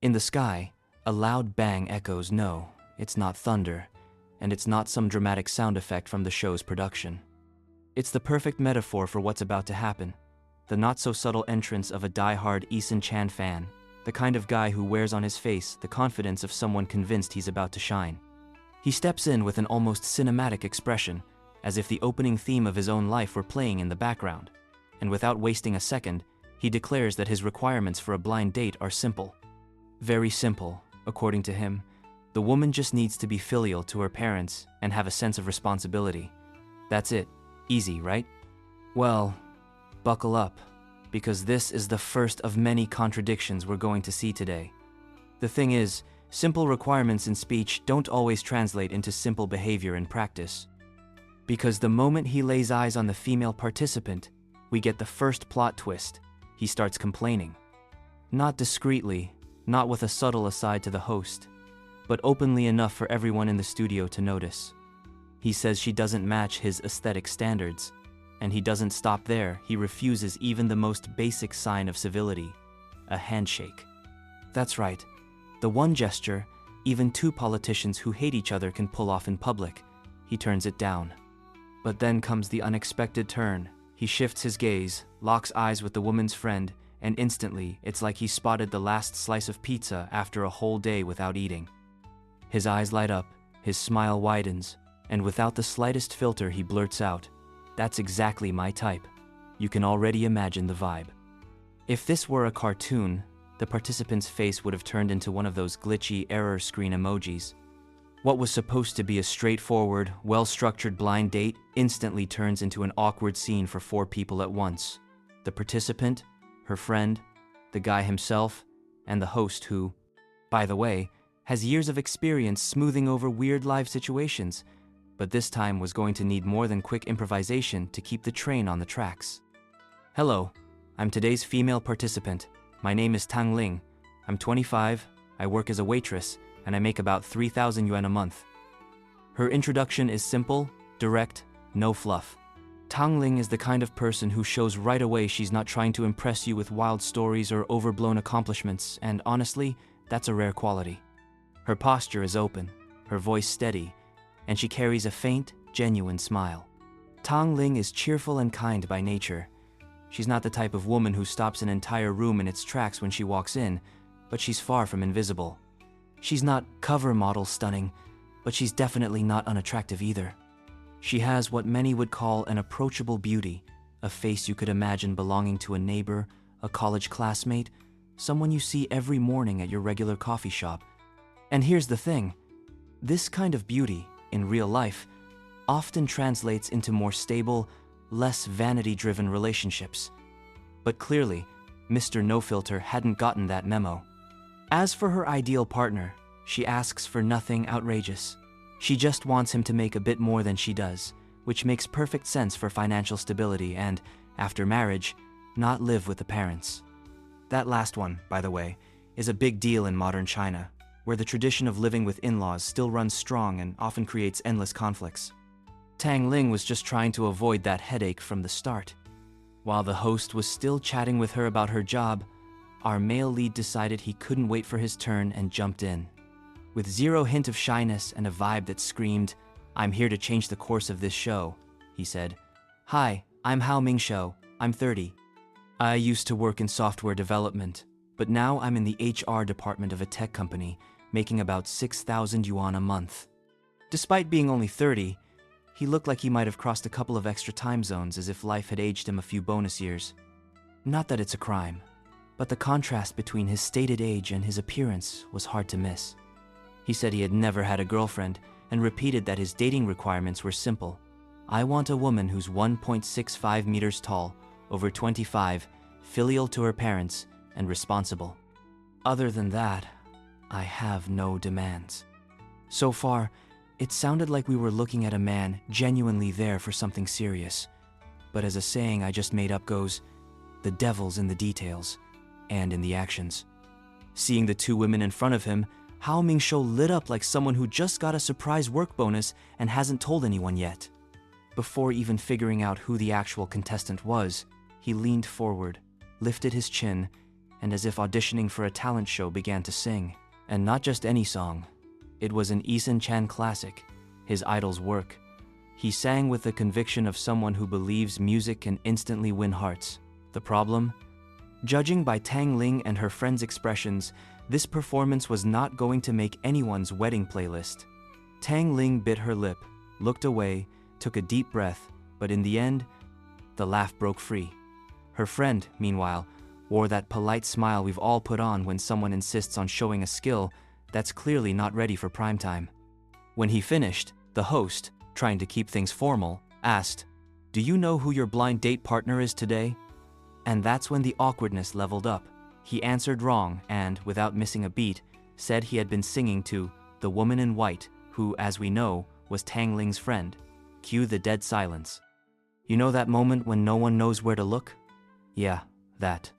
In the sky, a loud bang echoes. No, it's not thunder, and it's not some dramatic sound effect from the show's production. It's the perfect metaphor for what's about to happen. The not-so-subtle entrance of a die-hard Eason Chan fan, the kind of guy who wears on his face the confidence of someone convinced he's about to shine. He steps in with an almost cinematic expression, as if the opening theme of his own life were playing in the background, and without wasting a second, he declares that his requirements for a blind date are simple. Very simple, according to him. The woman just needs to be filial to her parents and have a sense of responsibility. That's it. Easy, right? Well, buckle up, because this is the first of many contradictions we're going to see today. The thing is, simple requirements in speech don't always translate into simple behavior in practice. Because the moment he lays eyes on the female participant, we get the first plot twist. He starts complaining. Not discreetly, not with a subtle aside to the host, but openly enough for everyone in the studio to notice. He says she doesn't match his aesthetic standards, and he doesn't stop there. He refuses even the most basic sign of civility, a handshake. That's right, the one gesture even two politicians who hate each other can pull off in public. He turns it down. But then comes the unexpected turn. He shifts his gaze, locks eyes with the woman's friend, and instantly it's like he spotted the last slice of pizza after a whole day without eating. His eyes light up, his smile widens, and without the slightest filter he blurts out, "That's exactly my type." You can already imagine the vibe. If this were a cartoon, the participant's face would have turned into one of those glitchy error screen emojis. What was supposed to be a straightforward, well-structured blind date instantly turns into an awkward scene for four people at once. The participant, her friend, the guy himself, and the host who, by the way, has years of experience smoothing over weird live situations, but this time was going to need more than quick improvisation to keep the train on the tracks. Hello, I'm today's female participant. My name is Tang Ling. I'm 25, I work as a waitress, and I make about 3,000 yuan a month. Her introduction is simple, direct, no fluff. Tang Ling is the kind of person who shows right away she's not trying to impress you with wild stories or overblown accomplishments, and honestly, that's a rare quality. Her posture is open, her voice steady, and she carries a faint, genuine smile. Tang Ling is cheerful and kind by nature. She's not the type of woman who stops an entire room in its tracks when she walks in, but she's far from invisible. She's not cover model stunning, but she's definitely not unattractive either. She has what many would call an approachable beauty, a face you could imagine belonging to a neighbor, a college classmate, someone you see every morning at your regular coffee shop. And here's the thing, this kind of beauty, in real life, often translates into more stable, less vanity-driven relationships. But clearly, Mr. No Filter hadn't gotten that memo. As for her ideal partner, she asks for nothing outrageous. She just wants him to make a bit more than she does, which makes perfect sense for financial stability and, after marriage, not live with the parents. That last one, by the way, is a big deal in modern China, where the tradition of living with in-laws still runs strong and often creates endless conflicts. Tang Ling was just trying to avoid that headache from the start. While the host was still chatting with her about her job, our male lead decided he couldn't wait for his turn and jumped in. With zero hint of shyness and a vibe that screamed, "I'm here to change the course of this show," he said, "Hi, I'm Hao Mingshou. I'm 30. I used to work in software development, but now I'm in the HR department of a tech company, making about 6,000 yuan a month." Despite being only 30, he looked like he might have crossed a couple of extra time zones as if life had aged him a few bonus years. Not that it's a crime, but the contrast between his stated age and his appearance was hard to miss. He said he had never had a girlfriend and repeated that his dating requirements were simple. "I want a woman who's 1.65 meters tall, over 25, filial to her parents, and responsible. Other than that, I have no demands." So far, it sounded like we were looking at a man genuinely there for something serious. But as a saying I just made up goes, the devil's in the details, and in the actions. Seeing the two women in front of him, Hao Mingshou lit up like someone who just got a surprise work bonus and hasn't told anyone yet. Before even figuring out who the actual contestant was, he leaned forward, lifted his chin, and as if auditioning for a talent show began to sing. And not just any song. It was an Eason Chan classic, his idol's work. He sang with the conviction of someone who believes music can instantly win hearts. The problem? Judging by Tang Ling and her friends' expressions, this performance was not going to make anyone's wedding playlist. Tang Ling bit her lip, looked away, took a deep breath, but in the end, the laugh broke free. Her friend, meanwhile, wore that polite smile we've all put on when someone insists on showing a skill that's clearly not ready for prime time. When he finished, the host, trying to keep things formal, asked, "Do you know who your blind date partner is today?" And that's when the awkwardness leveled up. He answered wrong and, without missing a beat, said he had been singing to the woman in white, who, as we know, was Tang Ling's friend. Cue the dead silence. You know that moment when no one knows where to look? Yeah, that.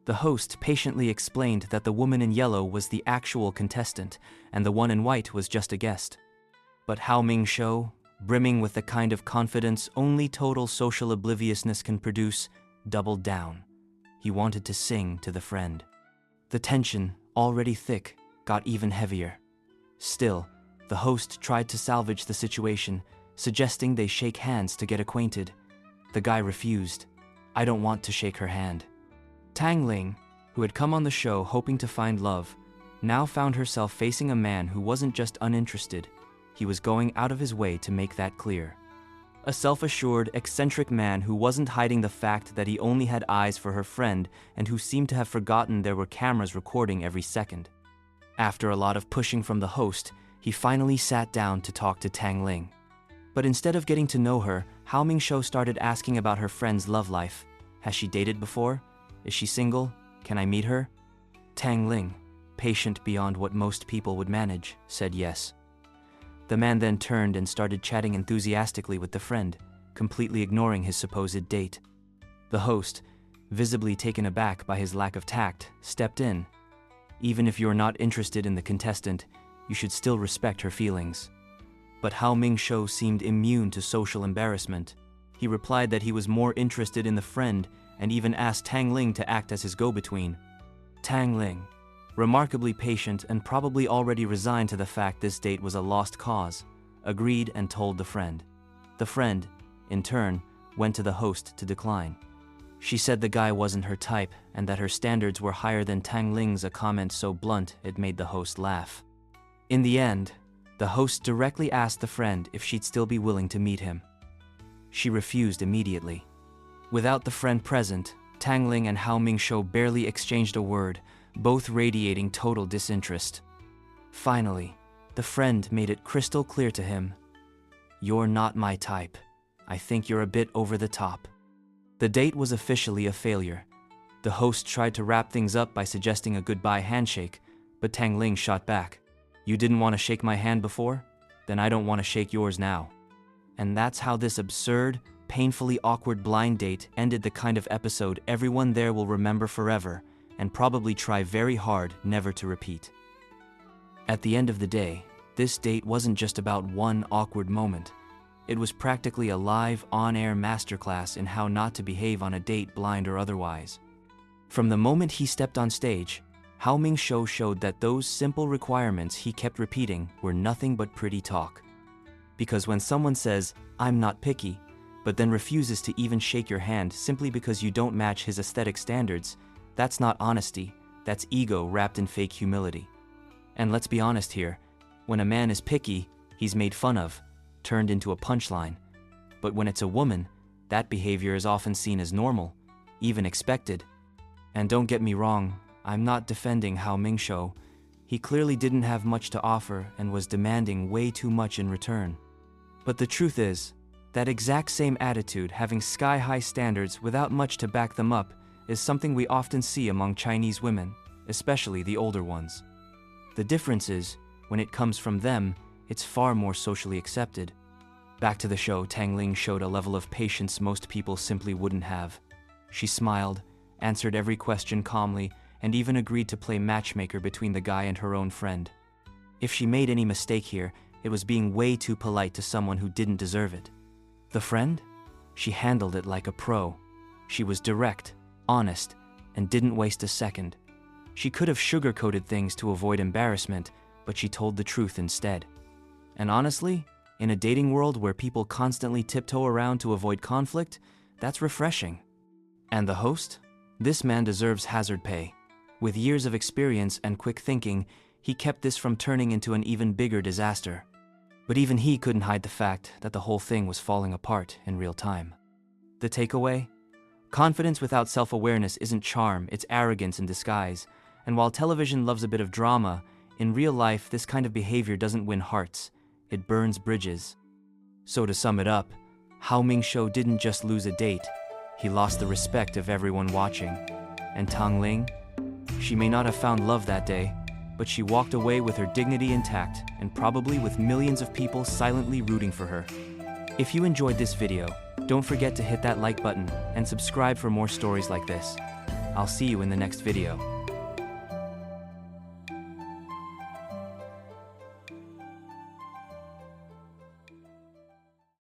The host patiently explained that the woman in yellow was the actual contestant, and the one in white was just a guest. But Hao Ming Shou, brimming with the kind of confidence only total social obliviousness can produce, doubled down. He wanted to sing to the friend. The tension, already thick, got even heavier. Still, the host tried to salvage the situation, suggesting they shake hands to get acquainted. The guy refused. "I don't want to shake her hand." Tang Ling, who had come on the show hoping to find love, now found herself facing a man who wasn't just uninterested, he was going out of his way to make that clear. A self-assured, eccentric man who wasn't hiding the fact that he only had eyes for her friend and who seemed to have forgotten there were cameras recording every second. After a lot of pushing from the host, he finally sat down to talk to Tang Ling. But instead of getting to know her, Hao Ming Shou started asking about her friend's love life. Has she dated before? Is she single? Can I meet her? Tang Ling, patient beyond what most people would manage, said yes. The man then turned and started chatting enthusiastically with the friend, completely ignoring his supposed date. The host, visibly taken aback by his lack of tact, stepped in. Even if you're not interested in the contestant, you should still respect her feelings. But Hao Ming Shou seemed immune to social embarrassment. He replied that he was more interested in the friend and even asked Tang Ling to act as his go-between. Tang Ling, remarkably patient and probably already resigned to the fact this date was a lost cause, agreed and told the friend. The friend, in turn, went to the host to decline. She said the guy wasn't her type and that her standards were higher than Tang Ling's, a comment so blunt it made the host laugh. In the end, the host directly asked the friend if she'd still be willing to meet him. She refused immediately. Without the friend present, Tang Ling and Hao Ming Shou barely exchanged a word, both radiating total disinterest. Finally, the friend made it crystal clear to him. "You're not my type. I think you're a bit over the top." The date was officially a failure. The host tried to wrap things up by suggesting a goodbye handshake, but Tang Ling shot back. "You didn't want to shake my hand before? Then I don't want to shake yours now." And that's how this absurd, painfully awkward blind date ended, the kind of episode everyone there will remember forever and probably try very hard never to repeat. At the end of the day, this date wasn't just about one awkward moment. It was practically a live, on-air masterclass in how not to behave on a date, blind or otherwise. From the moment he stepped on stage, Hao Ming Shou showed that those simple requirements he kept repeating were nothing but pretty talk. Because when someone says, "I'm not picky," but then refuses to even shake your hand simply because you don't match his aesthetic standards, that's not honesty, that's ego wrapped in fake humility. And let's be honest here, when a man is picky, he's made fun of, turned into a punchline. But when it's a woman, that behavior is often seen as normal, even expected. And don't get me wrong, I'm not defending Hao Ming Shou. He clearly didn't have much to offer and was demanding way too much in return. But the truth is, that exact same attitude, having sky-high standards without much to back them up, is something we often see among Chinese women, especially the older ones. The difference is, when it comes from them, it's far more socially accepted. Back to the show, Tang Ling showed a level of patience most people simply wouldn't have. She smiled, answered every question calmly, and even agreed to play matchmaker between the guy and her own friend. If she made any mistake here, it was being way too polite to someone who didn't deserve it. The friend? She handled it like a pro. She was direct, honest, and didn't waste a second. She could have sugarcoated things to avoid embarrassment, but she told the truth instead. And honestly, in a dating world where people constantly tiptoe around to avoid conflict, that's refreshing. And the host? This man deserves hazard pay. With years of experience and quick thinking, he kept this from turning into an even bigger disaster. But even he couldn't hide the fact that the whole thing was falling apart in real time. The takeaway? Confidence without self-awareness isn't charm, it's arrogance in disguise. And while television loves a bit of drama, in real life this kind of behavior doesn't win hearts, it burns bridges. So to sum it up, Hao Mingshou didn't just lose a date, he lost the respect of everyone watching. And Tang Ling? She may not have found love that day, but she walked away with her dignity intact and probably with millions of people silently rooting for her. If you enjoyed this video, don't forget to hit that like button and subscribe for more stories like this. I'll see you in the next video.